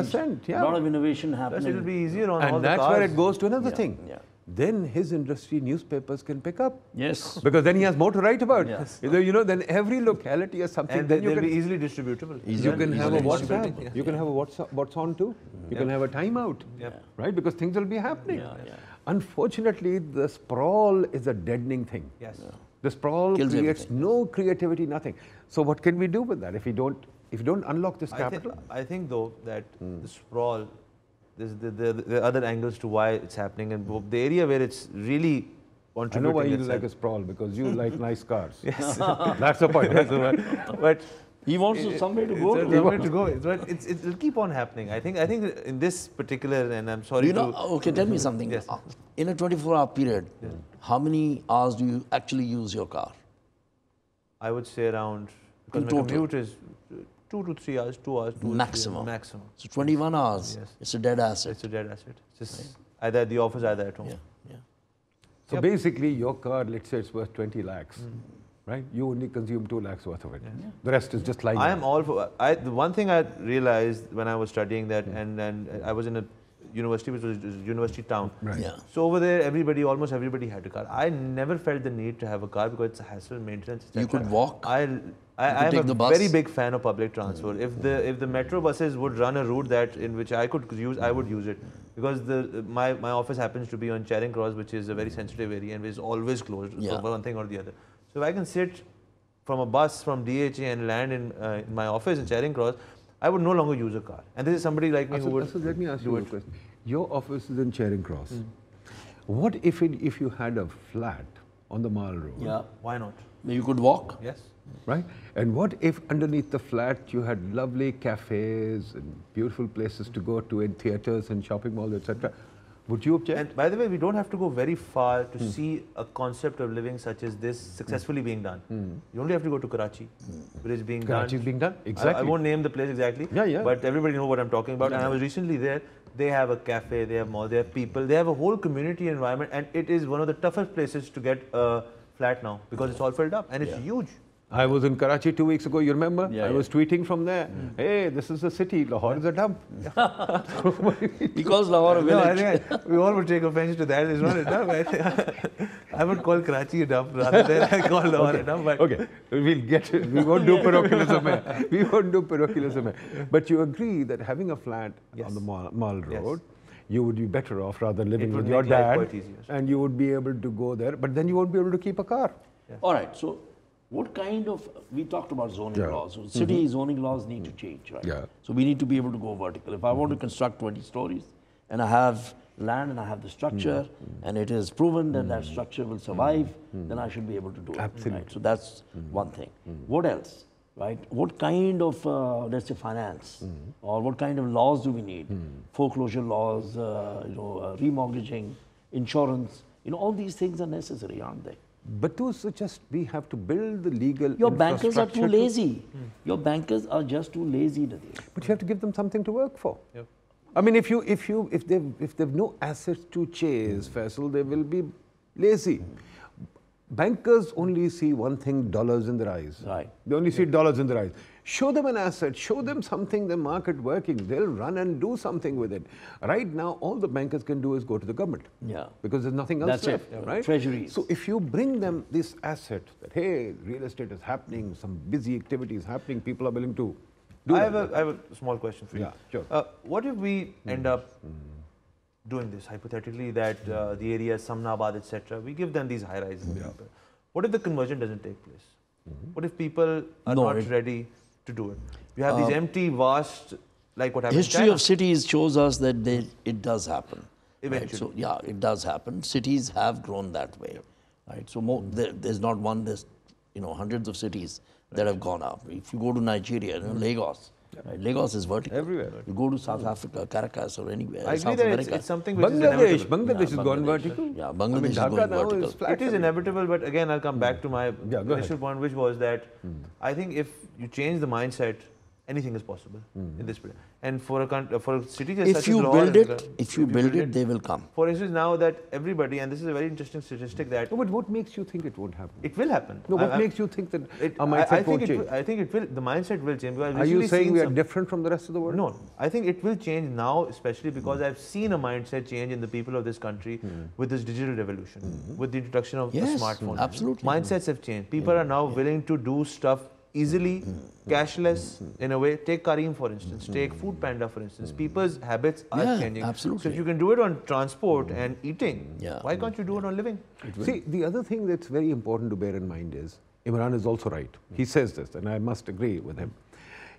100%, yeah. A lot of innovation happening. It'll be easier on all And the that's cars. where it goes to another thing. Yeah. Then his industry, newspapers can pick up. Yes. Because then he has more to write about. Yes. Then every locality has something. And then you they'll can, be easily distributable. you can have a easily WhatsApp. Yeah. You can have a WhatsApp, what's on too. You can have a timeout. Yep. Right? Because things will be happening. Yeah. Unfortunately, the sprawl is a deadening thing. Yes. The sprawl Kills creates everything. no creativity, nothing. So what can we do with that if you don't unlock this capital? I think though that the sprawl, there's the other angles to why it's happening, and the area where it's really I know contributing. why you itself. like a sprawl, because you like nice cars. Yes. That's the point. But He wants somewhere to go. it's somewhere to go. But it'll keep on happening. I think in this particular, and I'm sorry Okay, tell me something. Yes. In a 24-hour period, how many hours do you actually use your car? I would say around, because In my total? commute is 2 to 3 hours, 2 hours, 2 to 3 hours, Maximum. maximum. So 21 hours, Yes. it's a dead asset. It's a dead asset. It's just either at the office, either at home. Yeah. So basically, your car, let's say it's worth 20 lakhs, right? You only consume 2 lakhs worth of it. The rest is just lying. I there. am all for. The one thing I realized when I was studying that, and I was in a university which was a university town. Right. Yeah. So over there, almost everybody had a car. I never felt the need to have a car because it's a hassle, maintenance. You etc. could walk. I'm take a the bus. very big fan of public transport. If the metro buses would run a route that in which I could use, I would use it, because my office happens to be on Charing Cross, which is a very sensitive area and is always closed Yeah. for one thing or the other. So if I can sit from a bus from DHA and land in my office in Charing Cross, I would no longer use a car. And this is somebody like me who would. So let me ask do you a it. question. Your office is in Charing Cross. What if you had a flat on the Mall Road? Yeah. Why not? You could walk. Yes. Right? And what if underneath the flat you had lovely cafes and beautiful places to go to, and theatres and shopping malls, etc.? Would you object? And by the way, we don't have to go very far to see a concept of living such as this successfully being done. You only have to go to Karachi, where it's being Karachi done. is being done? Exactly. I won't name the place exactly, Yeah. but everybody knows what I'm talking about. And I was recently there. They have a cafe, they have mall, they have people, they have a whole community environment, and it is one of the toughest places to get a flat now because it's all filled up and it's huge. I was in Karachi 2 weeks ago, you remember? Yeah, I was tweeting from there. Hey, this is a city, Lahore is a dump. Because Lahore a No, I village. think we all would take offense to that. It's not a dump. I would call Karachi a dump rather than I call Lahore a dump. But Okay, we'll get it. We won't do parochialism here. We won't do parochialism here. But you agree that having a flat on the Mall Road, you would be better off rather living would with your make life dad, quite easier. and you would be able to go there, but then you won't be able to keep a car. All right, so what kind of, we talked about zoning laws. So city zoning laws need to change, right? Yeah. So we need to be able to go vertical. If I want to construct 20 stories and I have land and I have the structure and it is proven that that structure will survive, then I should be able to do it. Absolutely. Right? So that's one thing. What else? Right? What kind of, let's say, finance or what kind of laws do we need? Foreclosure laws, remortgaging, insurance. All these things are necessary, aren't they? But those are just, we have to build the legal Your bankers are too infrastructure to- lazy. Your bankers are just too lazy, Nadeem. But you have to give them something to work for. Yep. I mean, if they've no assets to chase, Faisal, they will be lazy. Bankers only see one thing, dollars in their eyes. Right. They only see dollars in their eyes. Show them an asset, show them something, the market working. They'll run and do something with it. Right now, all the bankers can do is go to the government. Yeah. Because there's nothing else That's left, it. right? Treasuries. So if you bring them this asset, that hey, real estate is happening, some busy activity is happening, people are willing to do I that. have a small question for you. Yeah, sure. What if we end up doing this hypothetically, that the areas Samnabad, etc., we give them these high rises? What if the conversion doesn't take place? What if people are not ready to do it? You have these empty, vast, like what happened in History China. of cities shows us that it does happen. Eventually. Right? So yeah, it does happen. Cities have grown that way. Right. So there's not one. There's hundreds of cities that have gone up. If you go to Nigeria, Lagos. Right? Lagos is vertical. Everywhere. You go to South Africa, Caracas, or anywhere. I agree South that America. it's something which is Bangladesh inevitable. has gone vertical. Yeah, I Bangladesh mean, is Dhaka going now vertical. is flat. It is inevitable, but again, I'll come back to my Yeah, go initial point, which was that I think if you change the mindset anything is possible in this period. And for a city just such If you as Lahore, build it, if you build it, they will come. For instance, now that everybody, and this is a very interesting statistic that No, but what makes you think it won't happen? it will happen. No, what makes you think that our mindset won't change? I think it will. The mindset will change. Because I've Are you recently saying seen we are some- different from the rest of the world? No, I think it will change now, especially because I've seen a mindset change in the people of this country with this digital revolution, with the introduction of the Yes, smartphone. absolutely. Mindsets have changed. People are now willing to do stuff easily, cashless in a way. Take Kareem for instance, take Food Panda for instance. People's habits are Yeah, changing. absolutely. So if you can do it on transport and eating, Yeah. why can't you do it on living? See, the other thing that's very important to bear in mind is, Imran is also right. He says this, and I must agree with him.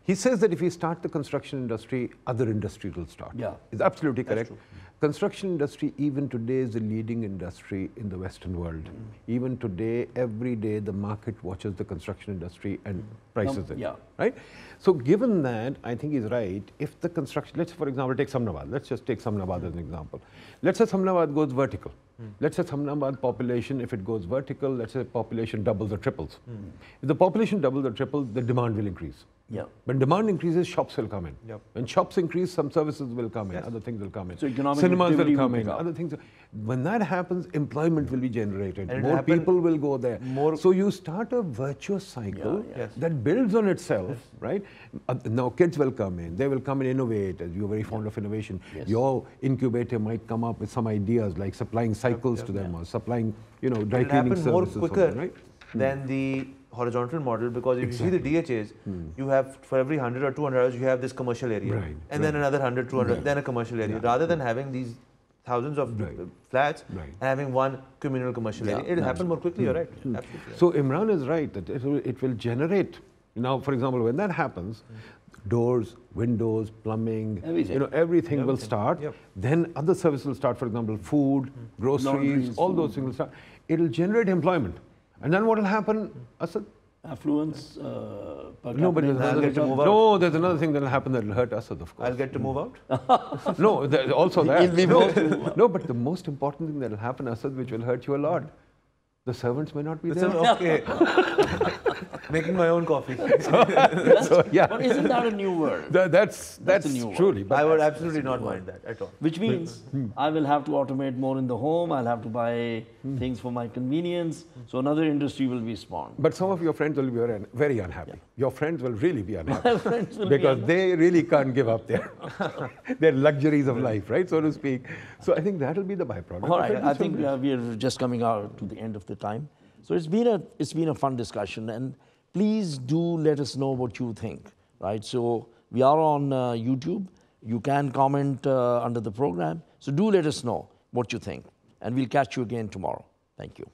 He says that if we start the construction industry, other industries will start. Yeah. It's absolutely correct. true. Construction industry, even today, is the leading industry in the Western world. Even today, every day, the market watches the construction industry and prices it. yeah. Right? So given that, I think he's right. If the construction, let's for example take Samnabad. Let's just take Samnabad as an example. Let's say Samnabad goes vertical. Let's say Samnabad population, if it goes vertical, let's say population doubles or triples. If the population doubles or triples, the demand will increase. Yeah. When demand increases, shops will come in. Yep. When shops increase, some services will come in, other things will come in. So economic Cinemas will activity will come pick in, up. other things. When that happens, employment will be generated. And it'll More happen people will go there. more- So you start a virtuous cycle Yeah, yes. that builds on itself, right? Now kids will come in. They will come and innovate. As you're very fond of innovation. Yes. Your incubator might come up with some ideas like supplying cycles to them or supplying, dry It'll cleaning happen more services. or quicker something, right? than the horizontal model, because if you see the DHAs, you have for every 100 or 200 hours, you have this commercial area, Right, and then another 100, 200, then a commercial area, rather than having these thousands of flats Right. and having one communal commercial area. It'll happen more quickly, you're right. Absolutely right. So Imran is right that it will generate. Now, for example, when that happens, doors, windows, plumbing, Everything. everything will start. Yep. Then other services will start. For example, food, groceries, Laundries, all food. those things will start. It'll generate employment, and then what will happen, Asad? Affluence, per No, but there's capita another, get to move out. no, there's another thing that will happen that will hurt Asad, of course. I'll get to move out. No, also that. He'll be No, no, but the most important thing that will happen, Asad, which will hurt you a lot, the servants may not be there. Okay. Making my own coffee. So, yeah. But isn't that a new world? That's a new one. truly. But I would absolutely not mind that at all. Which means I will have to automate more in the home. I'll have to buy things for my convenience. So another industry will be spawned. But some of your friends will be very unhappy. Your friends will really be unhappy. My friends will be because they really can't give up their luxuries of life, right, so to speak. So I think that will be the byproduct. All right, of it. I think we are just coming out to the end of the time. So it's been a fun discussion, and please do let us know what you think, right? So we are on YouTube. You can comment under the program. So do let us know what you think, and we'll catch you again tomorrow. Thank you.